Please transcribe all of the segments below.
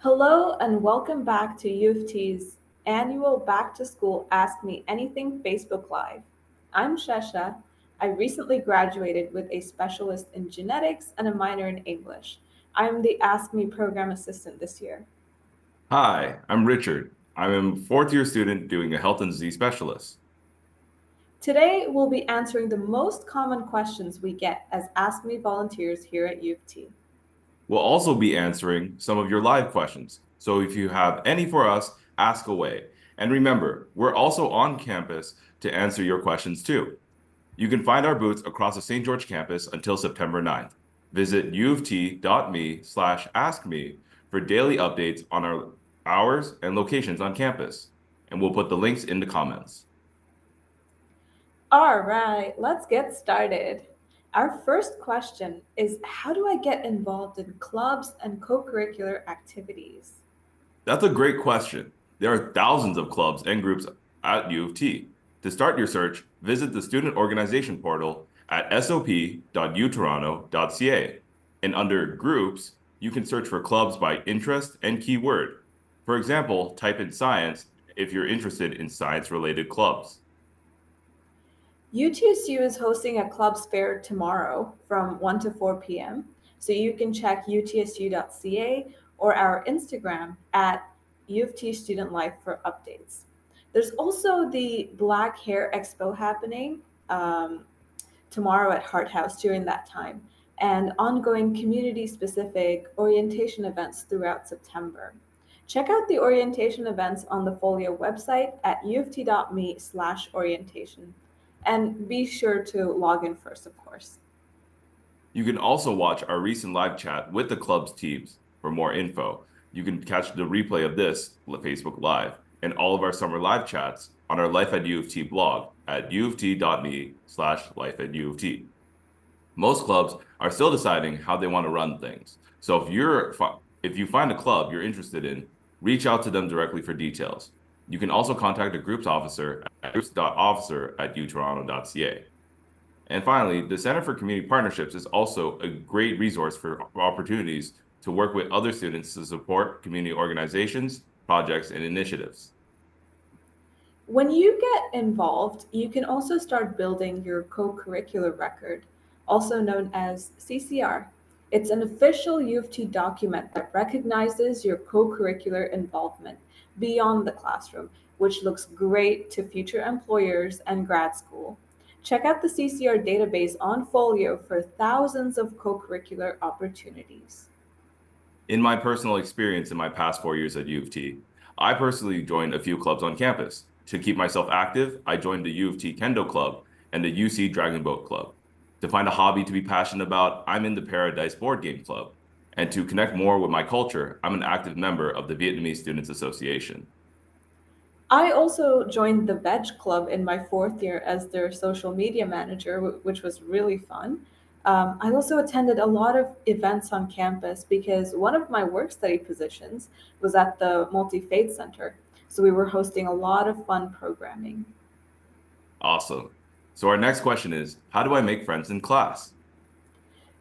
Hello and welcome back to UofT's annual Back to School Ask Me Anything Facebook Live. I'm Shesha. I recently graduated with a specialist in genetics and a minor in English. I'm the Ask Me program assistant this year. Hi, I'm Richard. I'm a fourth year student doing a health and disease specialist. Today, we'll be answering the most common questions we get as Ask Me volunteers here at UofT. We'll also be answering some of your live questions. So if you have any for us, ask away. And remember, we're also on campus to answer your questions too. You can find our booths across the St. George campus until September 9th. Visit uoft.me/askme for daily updates on our hours and locations on campus. And we'll put the links in the comments. All right, let's get started. Our first question is: how do I get involved in clubs and co curricular activities? That's a great question. There are thousands of clubs and groups at U of T. To start your search, visit the Student Organization portal at sop.utoronto.ca. And under Groups, you can search for clubs by interest and keyword. For example, type in science if you're interested in science-related clubs. UTSU is hosting a clubs fair tomorrow from 1 to 4 p.m. So you can check utsu.ca or our Instagram at UofT Student Life for updates. There's also the Black Hair Expo happening tomorrow at Hart House during that time, and ongoing community specific orientation events throughout September. Check out the orientation events on the Folio website at uoft.me/orientation. And be sure to log in first, of course. You can also watch our recent live chat with the club's teams for more info. You can catch the replay of this Facebook Live and all of our summer live chats on our Life at U of T blog at uoft.me/life at U of T. Most clubs are still deciding how they want to run things. So if you find a club you're interested in, reach out to them directly for details. You can also contact a groups officer at groups.officer@utoronto.ca. And finally, the Center for Community Partnerships is also a great resource for opportunities to work with other students to support community organizations, projects, and initiatives. When you get involved, you can also start building your co curricular record, also known as CCR. It's an official U of T document that recognizes your co curricular involvement beyond the classroom, which looks great to future employers and grad school. Check out the CCR database on Folio for thousands of co curricular opportunities. In my personal experience in my past 4 years at U of T, I personally joined a few clubs on campus. To keep myself active, I joined the U of T Kendo Club and the UC Dragon Boat Club. To find a hobby to be passionate about, I'm in the Paradise Board Game Club. And to connect more with my culture, I'm an active member of the Vietnamese Students Association. I also joined the Veg Club in my fourth year as their social media manager, which was really fun. I also attended a lot of events on campus because one of my work study positions was at the Multi Faith Center. So we were hosting a lot of fun programming. Awesome. So our next question is, how do I make friends in class?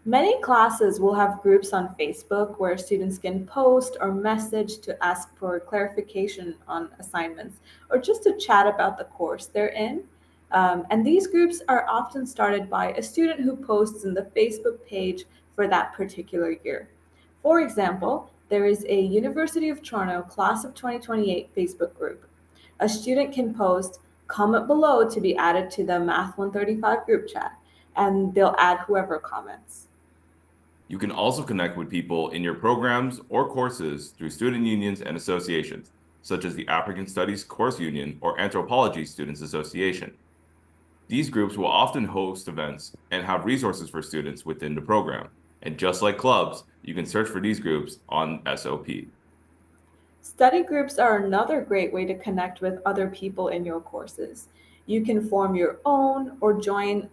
Many classes will have groups on Facebook where students can post or message to ask for clarification on assignments or just to chat about the course they're in. And these groups are often started by a student who posts in the Facebook page for that particular year. For example, there is a University of Toronto Class of 2028 Facebook group. A student can post, comment below to be added to the Math 135 group chat, and they'll add whoever comments. You can also connect with people in your programs or courses through student unions and associations, such as the African Studies Course Union or Anthropology Students Association. These groups will often host events and have resources for students within the program. And just like clubs, you can search for these groups on SOP. Study groups are another great way to connect with other people in your courses. You can form your own or join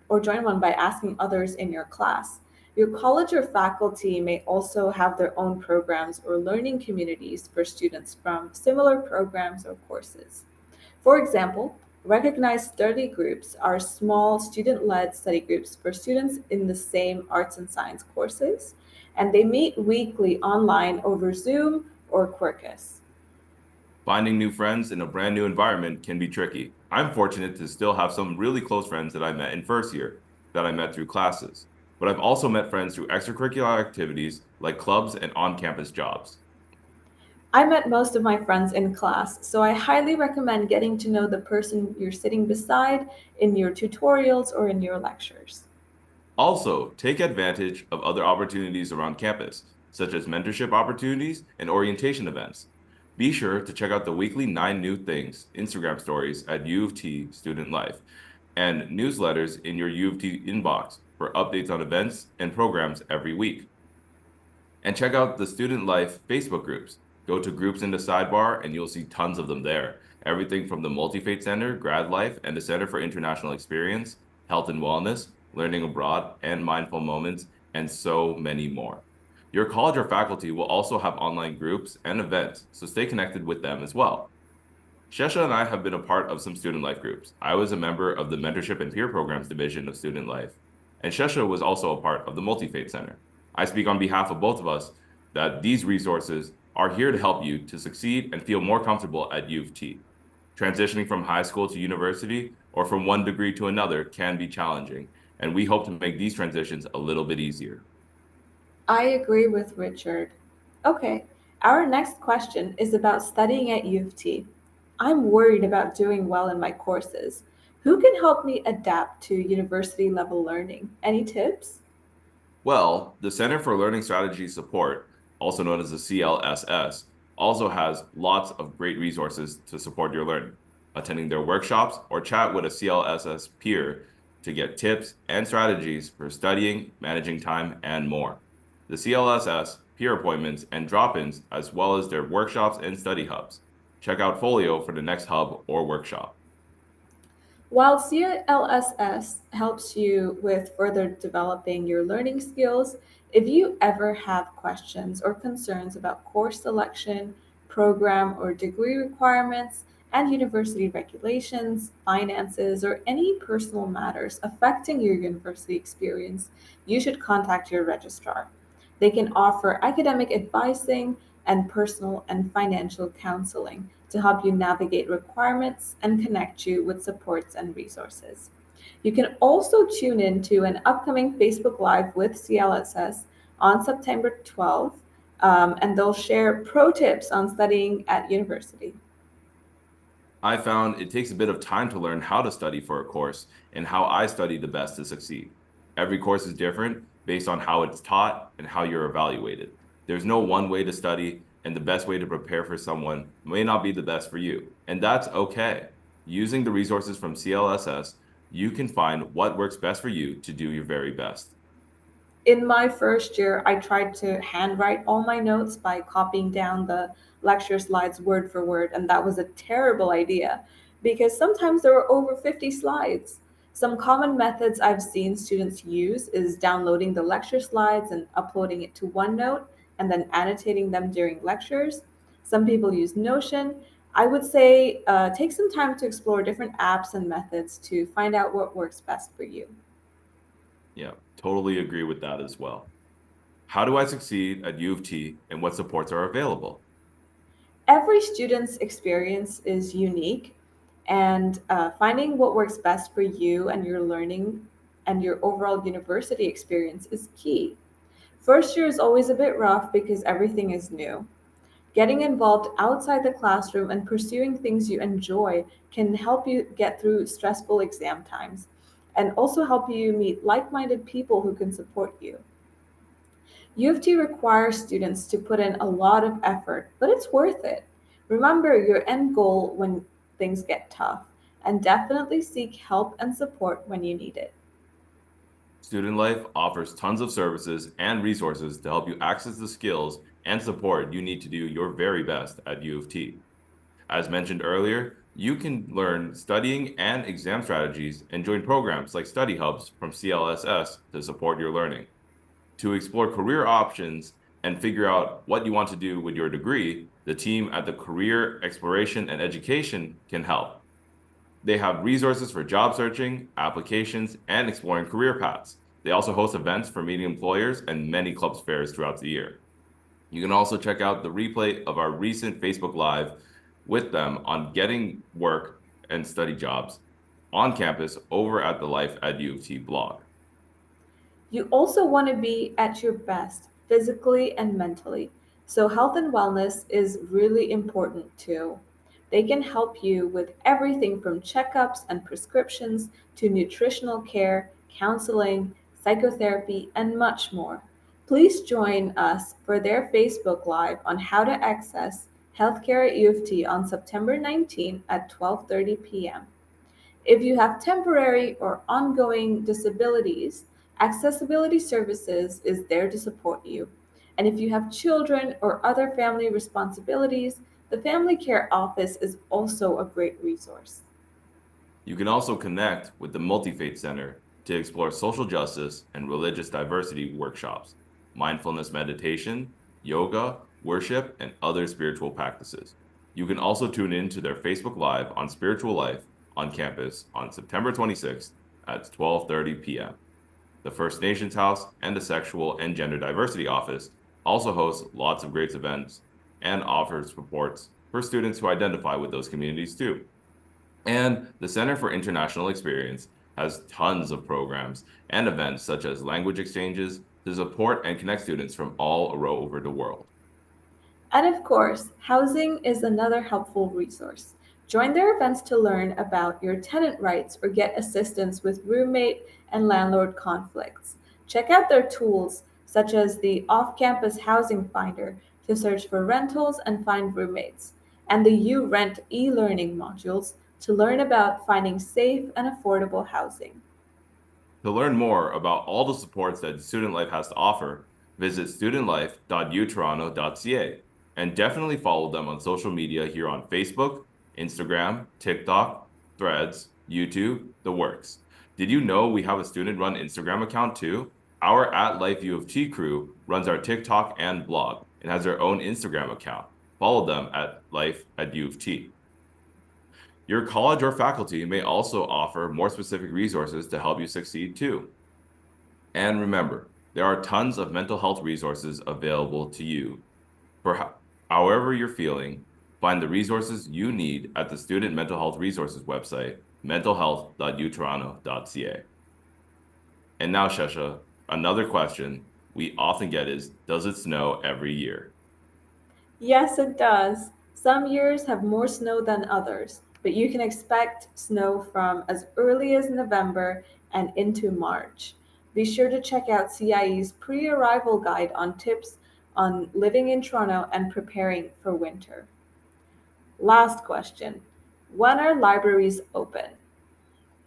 one by asking others in your class. Your college or faculty may also have their own programs or learning communities for students from similar programs or courses. For example, recognized study groups are small student led study groups for students in the same arts and science courses. and they meet weekly online over Zoom or Quirkus. Finding new friends in a brand new environment can be tricky. I'm fortunate to still have some really close friends that I met in first year that I met through classes, but I've also met friends through extracurricular activities like clubs and on-campus jobs. I met most of my friends in class, so I highly recommend getting to know the person you're sitting beside in your tutorials or in your lectures. Also, take advantage of other opportunities around campus, such as mentorship opportunities and orientation events. Be sure to check out the weekly 9 New Things Instagram stories at U of T Student Life and newsletters in your U of T inbox for updates on events and programs every week. And check out the Student Life Facebook groups. Go to groups in the sidebar and you'll see tons of them there. Everything from the Multi-Faith Center, Grad Life, and the Center for International Experience, Health and Wellness, Learning Abroad, and Mindful Moments, and so many more. Your college or faculty will also have online groups and events, so stay connected with them as well. Shesha and I have been a part of some student life groups. I was a member of the Mentorship and Peer Programs Division of Student Life, and Shesha was also a part of the Multi-Faith Center. I speak on behalf of both of us that these resources are here to help you to succeed and feel more comfortable at U of T. Transitioning from high school to university or from one degree to another can be challenging, and we hope to make these transitions a little bit easier. I agree with Richard. Okay, our next question is about studying at U of T. I'm worried about doing well in my courses. Who can help me adapt to university level learning? Any tips? Well, the Center for Learning Strategy Support, also known as the CLSS, also has lots of great resources to support your learning. Attending their workshops or chat with a CLSS peer to get tips and strategies for studying, managing time, and more. The CLSS, peer appointments, and drop-ins, as well as their workshops and study hubs. Check out Folio for the next hub or workshop. While CLSS helps you with further developing your learning skills, if you ever have questions or concerns about course selection, program or degree requirements, and university regulations, finances, or any personal matters affecting your university experience, you should contact your registrar. They can offer academic advising and personal and financial counseling to help you navigate requirements and connect you with supports and resources. You can also tune in to an upcoming Facebook Live with CLSS on September 12th, and they'll share pro tips on studying at university. I found it takes a bit of time to learn how to study for a course and how I study the best to succeed. Every course is different based on how it's taught and how you're evaluated. There's no one way to study, and the best way to prepare for someone may not be the best for you, and that's okay. Using the resources from CLSS, you can find what works best for you to do your very best. In my first year, I tried to handwrite all my notes by copying down the lecture slides word for word, and that was a terrible idea because sometimes there were over 50 slides. Some common methods I've seen students use is downloading the lecture slides and uploading it to OneNote and then annotating them during lectures. Some people use Notion. I would say take some time to explore different apps and methods to find out what works best for you. Yeah, totally agree with that as well. How do I succeed at U of T and what supports are available? Every student's experience is unique, and finding what works best for you and your learning and your overall university experience is key. First year is always a bit rough because everything is new. Getting involved outside the classroom and pursuing things you enjoy can help you get through stressful exam times and also help you meet like minded people who can support you. U of T requires students to put in a lot of effort, but it's worth it. Remember your end goal when things get tough, and definitely seek help and support when you need it. Student Life offers tons of services and resources to help you access the skills and support you need to do your very best at U of T. As mentioned earlier, you can learn studying and exam strategies and join programs like study hubs from CLSS to support your learning. To explore career options and figure out what you want to do with your degree, the team at the Career Exploration and Education can help. They have resources for job searching, applications, and exploring career paths. They also host events for meeting employers and many clubs fairs throughout the year. You can also check out the replay of our recent Facebook Live with them on getting work and study jobs on campus over at the Life at U of T blog. You also want to be at your best physically and mentally. So, health and wellness is really important too. They can help you with everything from checkups and prescriptions to nutritional care, counseling, psychotherapy, and much more. Please join us for their Facebook Live on how to access healthcare at U of T on September 19 at 12:30 p.m. If you have temporary or ongoing disabilities, Accessibility Services is there to support you. And if you have children or other family responsibilities, the Family Care Office is also a great resource. You can also connect with the Multi-Faith Center to explore social justice and religious diversity workshops, mindfulness meditation, yoga, worship, and other spiritual practices. You can also tune in to their Facebook Live on spiritual life on campus on September 26th at 12:30 p.m. The First Nations House and the Sexual and Gender Diversity Office also host lots of great events and offers supports for students who identify with those communities too. And the Center for International Experience has tons of programs and events such as language exchanges to support and connect students from all over the world. And of course, housing is another helpful resource. Join their events to learn about your tenant rights or get assistance with roommate and landlord conflicts. Check out their tools, such as the Off Campus Housing Finder, to search for rentals and find roommates, and the U Rent e learning modules to learn about finding safe and affordable housing. To learn more about all the supports that Student Life has to offer, visit studentlife.utoronto.ca and definitely follow them on social media here on Facebook, Instagram, TikTok, Threads, YouTube, the works. Did you know we have a student-run Instagram account too? Our at Life U of T crew runs our TikTok and blog and has their own Instagram account. Follow them at Life at U of T. Your college or faculty may also offer more specific resources to help you succeed too. And remember, there are tons of mental health resources available to you. For however you're feeling, find the resources you need at the Student Mental Health Resources website, mentalhealth.utoronto.ca. And now, Shesha, another question we often get is, does it snow every year? Yes, it does. Some years have more snow than others, but you can expect snow from as early as November and into March. Be sure to check out CIE's pre arrival guide on tips on living in Toronto and preparing for winter. Last question. When are libraries open?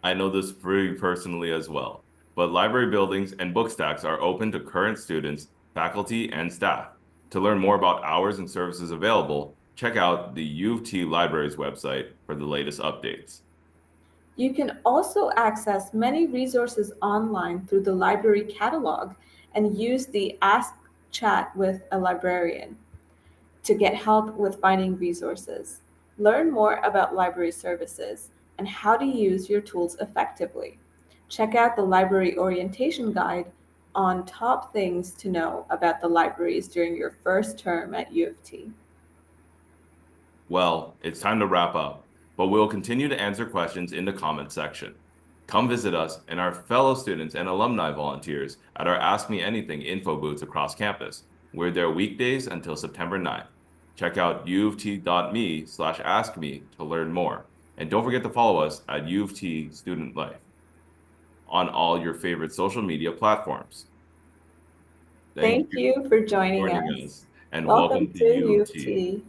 I know this very personally as well, but library buildings and book stacks are open to current students, faculty, and staff. To learn more about hours and services available, check out the U of T Libraries website for the latest updates. You can also access many resources online through the library catalog and use the Ask Chat with a Librarian to get help with finding resources. Learn more about library services and how to use your tools effectively. Check out the library orientation guide on top things to know about the libraries during your first term at U of T. Well, it's time to wrap up, but we'll continue to answer questions in the comment section. Come visit us and our fellow students and alumni volunteers at our Ask Me Anything info booths across campus. We're there weekdays until September 9th. Check out uoft.me/askme to learn more. And don't forget to follow us at U of T Student Life on all your favorite social media platforms. Thank Thank you you for for joining joining us. us and Welcome welcome to to U U of of T. T.